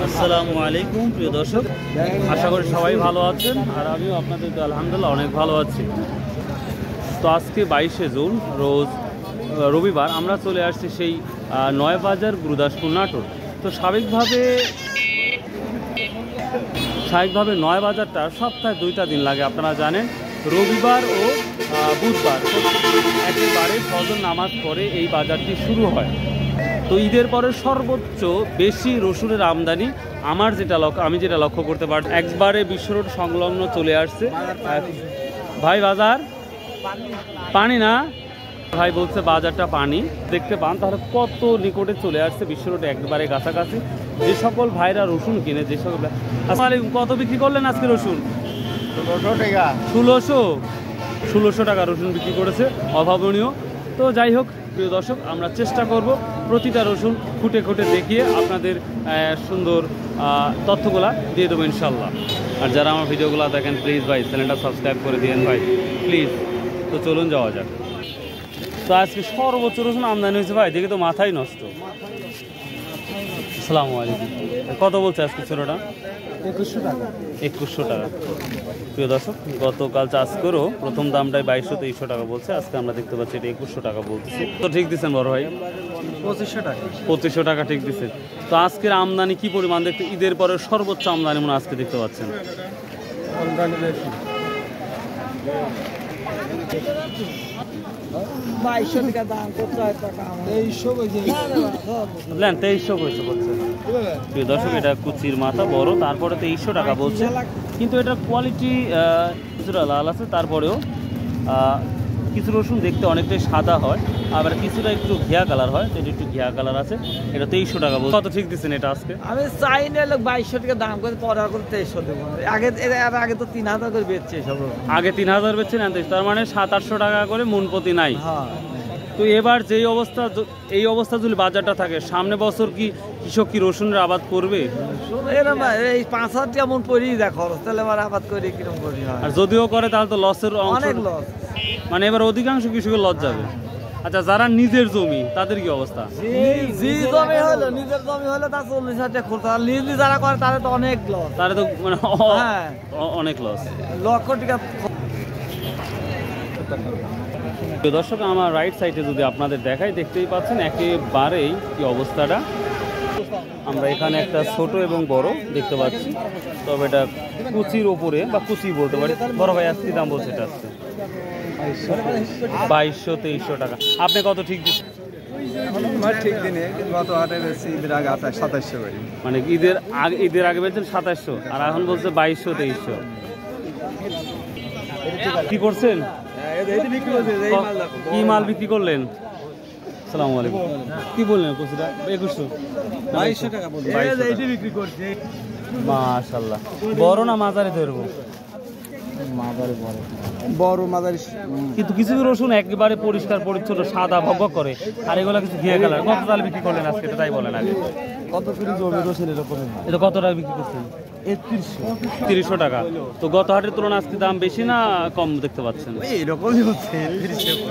আসসালামু আলাইকুম প্রিয় দর্শক, আশা করি সবাই ভালো আছেন আর আমিও আপনাদের আলহামদুলিল্লাহ অনেক ভালো আছি। তো আজকে 22শে জুন রোজ রবিবার আমরা চলে আসছি সেই নয়াবাজার গুরুদাসপুর নাটোর। তো স্বাভাবিকভাবে নয়াবাজারটা সপ্তাহে 2টা দিন লাগে, আপনারা জানেন, রবিবার ও বুধবার। একেবারে ফজর নামাজ পরে এই বাজারটি শুরু হয়। তো ঈদের পরে সর্বোচ্চ বেশি রসুনের আমদানি আমি যেটা লক্ষ্য করতে পারি, একবারে বিশ্ব রোড সংলগ্ন চলে আসছে। ভাই বাজার পানি না, ভাই বলছে বাজারটা পানি দেখতে পান, তাহলে কত নিকটে চলে আসছে বিশ্ব রোড একবারে কাছাকাছি। যে সকল ভাইরা রসুন কিনে, যে সকল কত বিক্রি করলেন আজকে রসুন? 1600 টাকা রসুন বিক্রি করেছে, অভাবনীয়। তো যাই হোক প্রিয় দর্শক, আমরা চেষ্টা করব প্রতিটা রসুন খুঁটে খুঁটে দেখিয়ে আপনাদের সুন্দর তথ্যগুলা দিয়ে দেবো ইনশাল্লাহ। আর যারা আমার ভিডিওগুলো দেখেন প্লিজ ভাই চ্যানেলটা সাবস্ক্রাইব করে দিয়েন ভাই প্লিজ। তো চলুন যাওয়া যাক। তো আজকে সর্বোচ্চ রসুন আমদানি হয়েছে ভাই, দেখে তো মাথাই নষ্ট। আসসালামু আলাইকুম। কত বলছে আজকে ছোটোটা? 2100 টাকা। 2100 টাকা। প্রিয় দর্শক, গতকাল চাষ করেও প্রথম দামটাই 2200-2300 টাকা বলছে, আজকে আমরা দেখতে পাচ্ছি এটা 2100 টাকা বলতেছি। তো ঠিক দিচ্ছেন বড় ভাই? 2500 টাকা। 2500 টাকা ঠিক দিচ্ছেন। তো আজকের আমদানি কি পরিমাণ দেখতে, ঈদের পরে সর্বোচ্চ আমদানি মনে আজকে দেখতে পাচ্ছেন? আমদানি বেশি। 2200 টাকা দাম, কত টাকা? 2300 বলছে। প্রিয় দর্শক, এটা কুচির মাথা বড়, তারপরে 2300 টাকা বলছে, কিন্তু এটার কোয়ালিটি কিছুটা লাল আছে। তারপরেও কিছু রসুন দেখতে অনেকটাই সাদা হয়, আবার কিছুটা একটু ঘিয়া কালার হয়, তো এটা একটু ঘিয়া কালার আছে। এটা 2300 টাকা বলছে। কত ঠিক দিচ্ছেন এটা আজকে? আমি চাই না 2200 টাকা দাম করে, পরে করে 2300 দেবো। আগে তো 3000 করে বেচছে সব। আগে 3000 বেচছেন, তার মানে 700-800 টাকা করে মন প্রতি নাই। হ্যাঁ। তো এবার এই অবস্থা যদি বাজারটা থাকে, সামনে বছর কি কৃষক কি রসুনের আবাদ করবে? এই 5000 টাকা মন পড়েই দেয় খরচ, তাহলে আবার আবাদ করে কিরকম করি? আর যদিও করে তাহলে তো লসের অনেক লস, মানে এবার অধিকাংশ কৃষকের লস যাবে। আচ্ছা, যারা নিজের জমি তাদের কি অবস্থা? নিজের জমি হলে তার 40,000 টাকা খরচ, আর লিজ যারা করে তাদের তো অনেক লস, তাদের তো মানে অনেক লস, লক্ষ টাকা। দর্শক, আমার রাইট সাইডে যদি আপনাদের দেখাই, দেখতেই পাচ্ছেন একেবারেই কি অবস্থাটা। আমরা এখানে একটা ছোট এবং বড় দেখতে পাচ্ছি, তবে এটা কুচির ওপরে বা কুচি বলতে পারি। বড় ভাই আজকে দাম বলছে এটা আজকে 2200-2300 টাকা। আপনি কত ঠিক দিচ্ছেন? ঠিক দিনে গত হাটে বেশি, ঈদের আগে 2700 করি। মানে ঈদের আগে বেচছেন 2700, আর এখন বলছে 2200-2300। কি করছেন? কি মাল বিক্রি করলেন? আসসালামু আলাইকুম। কি বললেন? 2100 টাকা বিক্রি করছে। মাশাআল্লাহ। বড় না মাঝারি ধরবো? বড় মাঝারি। কিন্তু কিছু রসুন একেবারে পরিষ্কার পরিচ্ছন্ন সাদা ভগভগ করে, আর এগুলো কিছু ঘিয়ে কালার। কত চাল বিক্রি করলেন আজকে, তাই বলেন আগে। কত করে জমি রসুন এরকম? এটা কত টাকা বিক্রি করছেন? 3100 টাকা। তো গত হাটের তুলনায় আজকে দাম বেশি না কম দেখতে পাচ্ছেন? এরকমই হচ্ছে।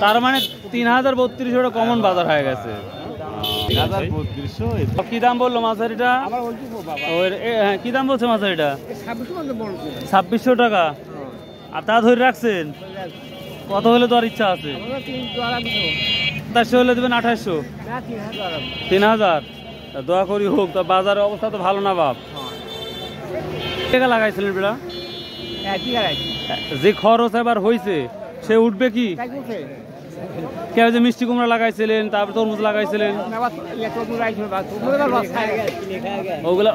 তার মানে 3032 কমন বাজার হয়ে গেছে। কি দাম বললো মাঝারিটা? কি দাম বলছে মাঝারিটা? 2600 টাকা। আর তা ধরে রাখছেন? কত হলে তো আর ইচ্ছা আছে? 2700 হলে দেবেন? 2800? 3000? দোয়া করি হোক। তা বাজারের অবস্থা তো ভালো না বাপ। টাকা লাগাইছিলেন বেড়া? যে খরচ এবার হয়েছে সে উঠবে কি? কেউ যে মিষ্টি কুমড়া লাগাইছিলেন, তারপর তরমুজ লাগাইছিলেন, ওগুলা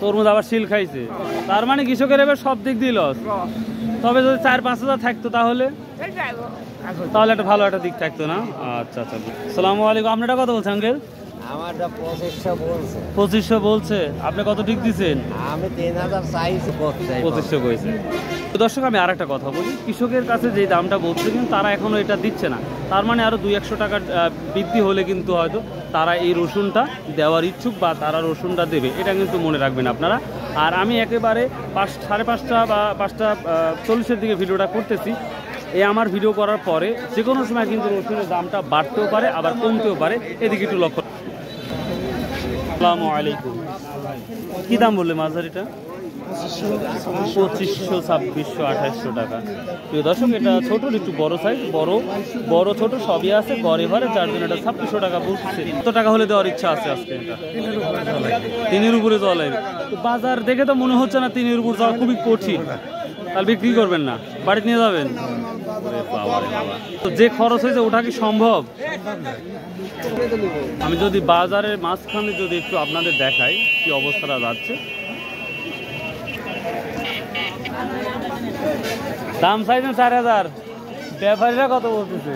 তরমুজ আবার শিল খাইছে, তার মানে কৃষকের এবার সব দিক দিয়ে লস। তবে যদি 4-5 হাজার থাকতো তাহলে একটা ভালো একটা দিক থাকতো না? আচ্ছা আচ্ছা। আসসালামু আলাইকুম। আপনারা কত বলছেন আঙ্কেল? আমারটা 2500 বলছে। 2500 বলছে। আপনি কত ঠিক দিচ্ছেন? আমি 3000 চাইছি, 2500 কইছে। দর্শক, আমি আর একটা কথা বলি, কৃষকের কাছে যে দামটা বলছে কিন্তু তারা এখনো এটা দিচ্ছে না। তার মানে আরো 200-100 টাকা বৃদ্ধি হলে কিন্তু হয়তো তারা এই রসুনটা দেওয়ার ইচ্ছুক বা তারা রসুনটা দেবে, এটা কিন্তু মনে রাখবেন আপনারা। আর আমি একেবারে 5:30 বা 5:40-এর দিকে ভিডিওটা করতেছি। এই আমার ভিডিও করার পরে যে কোনো সময় কিন্তু রসুনের দামটা বাড়তেও পারে, আবার কমতেও পারে, এদিকে একটু লক্ষ্য। আসসালামু আলাইকুম। কি দাম বললে মাঝারিটা? 2500, 2600, 2800 টাকা। প্রিয় দর্শক, এটা ছোট একটু বড় সাইজ, বড় ছোট সবই আছে গড়ে ঘরে, যার জন্য এটা 2600 টাকা বলছে। কত টাকা হলে দেওয়ার ইচ্ছা আছে আজকে? এটা 3-এর উপরে চলে। বাজার দেখে তো মনে হচ্ছে না 3-এর উপর যাওয়া খুবই কঠিন। তাহলে বিক্রি করবেন না, বাড়িতে নিয়ে যাবেন? তো যে খরচ হয়েছে ওটা কি সম্ভব? আমি যদি বাজারের মাঝখানে যদি একটু আপনাদের দেখাই কি অবস্থাটা যাচ্ছে। দাম চাইছেন 4000, ব্যাপারীরা কত বলতেছে?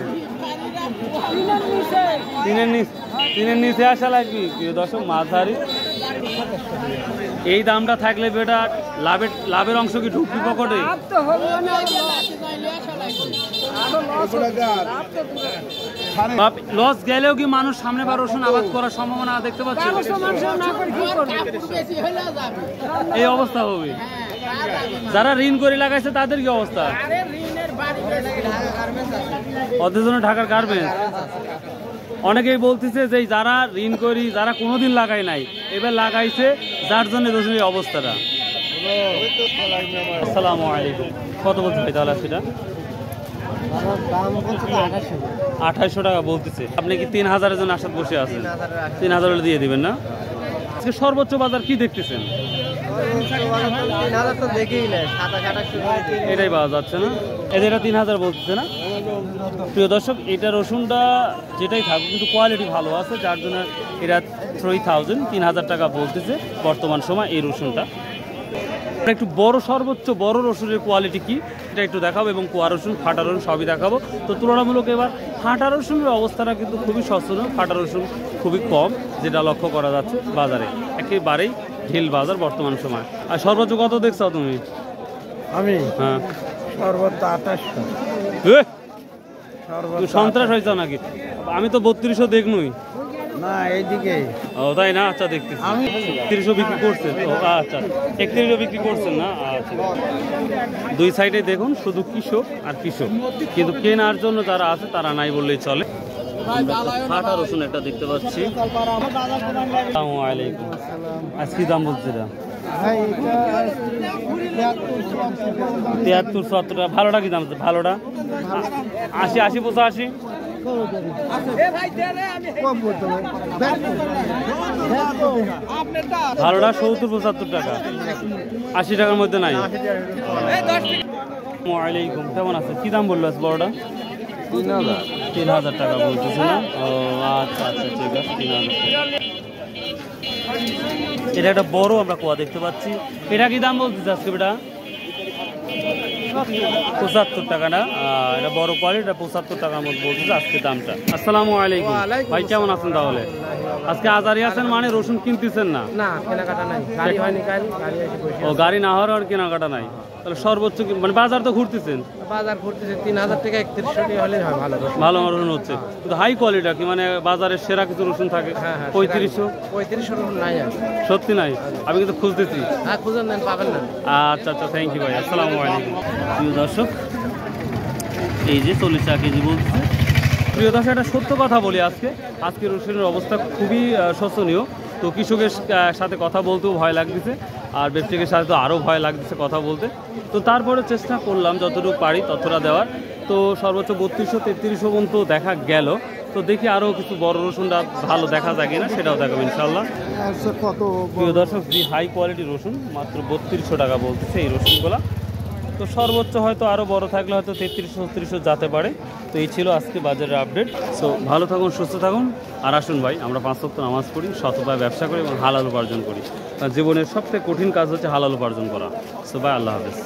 3-এর নিচে আসা লাগবে। প্রিয় দর্শক, মাঝারি এই দামটা থাকলে বেটা লাভের অংশ কি ঢুকবি পকেটে? লস গেলেও কি মানুষ সামনে বার রসুন আবাদ করার সম্ভাবনা দেখতে পাচ্ছে? এই অবস্থা হবে। যারা ঋণ করে লাগাইছে তাদের কি অবস্থা? ওদের জন্য ঢাকার গার্মেন্টস। অনেকেই বলতেছে যে যারা ঋণ করি, যারা কোনোদিন লাগায় নাই, এবার লাগাইছে, যার জন্য রসুনের অবস্থাটা। আসসালামু আলাইকুম। কত বলতে ভাই তাহলে সেটা? 2800 টাকা বলতেছে। আপনি কি 3000-এর জন্য আশা বসে আছেন? 3000 হলে দিয়ে দিবেন না? আজকে সর্বোচ্চ বাজার কি দেখতেছেন? এটাই পাওয়া যাচ্ছে না, এটা 3000 বলতেছে না? প্রিয় দর্শক, এটা রসুনটা যেটাই থাকুক কিন্তু কোয়ালিটি ভালো আছে, যার জন্য এটা 3000 টাকা বলতেছে বর্তমান সময় এই রসুনটা। একটু বড়, সর্বোচ্চ বড় রসুনের কোয়ালিটি কি এটা একটু দেখাবো, এবং কোয়া রসুন, ফাটা রসুন সবই দেখাবো। তো তুলনামূলক এবার ফাটা রসুনের অবস্থাটা কিন্তু খুবই শোচনীয়। ফাটা রসুন খুবই কম, যেটা লক্ষ্য করা যাচ্ছে বাজারে। একেবারেই ঢিল বাজার বর্তমান সময়। আর সর্বোচ্চ কত দেখছো তুমি? আমি হ্যাঁ, সর্বোচ্চ 2800। তুই সন্ত্রাস হয়েছ নাকি? আমি তো 3200 দেখনুই। না, এইদিকে। ও তাই না? আচ্ছা, দেখতেছি 3000 বিক্রি করছেন। ও আচ্ছা, 3100 বিক্রি করছেন না? আচ্ছা, দুই সাইডে দেখুন শুধু কৃষক আর কৃষক, কিন্তু কেনার জন্য যারা আছে তারা নাই বললেই চলে। ফাটা রসুন একটা দেখতে পাচ্ছি। আসসালামু আলাইকুম। আজ কি দাম বলছে এটা? 73-74 টাকা। ভালোটা কি দাম আছে? ভালোটা 80, 85। ভালোটা 70-75 টাকা, 80 টাকার মধ্যে নাই। আসসালামু আলাইকুম, কেমন আছে? কি দাম বললো আজ বড়টা? 3000 টাকা বলতেছে না? ও আচ্ছা আচ্ছা, ঠিক আছে, 3000 টাকা। এটা একটা বড় আমরা কোয়া দেখতে পাচ্ছি। এটা কি দাম বলতেছে আজকে বেটা? 75 টাকা না? এটা বড় কোয়ালিটি, এটা 75 টাকার মধ্যে বলতেছে আজকে দামটা। আসসালামু আলাইকুম ভাই, কেমন আছেন? তাহলে আজকে আজারি আছেন মানে রসুন কিনতেছেন না? না, কেনাকাটা নাই, গাড়ি হয়নি। ও, গাড়ি না হওয়ার আর কেনাকাটা নাই। তাহলে সর্বোচ্চ মানে বাজার তো ঘুরতেছেন? বাজার ঘুরতেছে 3000 টাকা, 3100 টাকা হলে হয় ভালো রসুন। ভালো রসুন হচ্ছে, কিন্তু হাই কোয়ালিটি কি মানে বাজারের সেরা কিছু রসুন থাকে? 3500 রসুন নাই। সত্যি নাই? আমি কিন্তু খুঁজতেছি। হ্যাঁ, খুঁজেন, নেন, পাবেন না। আচ্ছা আচ্ছা, থ্যাংক ইউ ভাই। আসসালামু আলাইকুম। প্রিয় দর্শক, এই যে 40 টাকা কেজি বলছে। প্রিয় দর্শক, একটা সত্য কথা বলি, আজকে রসুনের অবস্থা খুবই শোচনীয়। তো কৃষকের সাথে কথা বলতেও ভয় লাগতেছে, আর ব্যবসায়ীর সাথে তো আরও ভয় লাগতেছে কথা বলতে। তো তারপরে চেষ্টা করলাম যতটুকু পারি ততটা দেওয়ার। তো সর্বোচ্চ 3200-3300 পর্যন্ত দেখা গেল। তো দেখি আরও কিছু বড় রসুনটা ভালো দেখা যায় কিনা, সেটাও দেখাবো ইনশাল্লাহ। প্রিয় দর্শক, যে হাই কোয়ালিটির রসুন মাত্র 3200 টাকা বলতেছে এই রসুনগুলা। তো সর্বোচ্চ হয়তো আরও বড় থাকলে হয়তো 3300-3400 যেতে পারে। তো এই ছিল আজকে বাজারের আপডেট। সো ভালো থাকুন, সুস্থ থাকুন, আর আসুন ভাই, আমরা 5 ওয়াক্ত নামাজ পড়ি, সৎ উপায়ে ব্যবসা করি এবং হালাল উপার্জন করি। জীবনের সবথেকে কঠিন কাজ হচ্ছে হালাল উপার্জন করা। সো ভাই, আল্লাহ হাফেজ।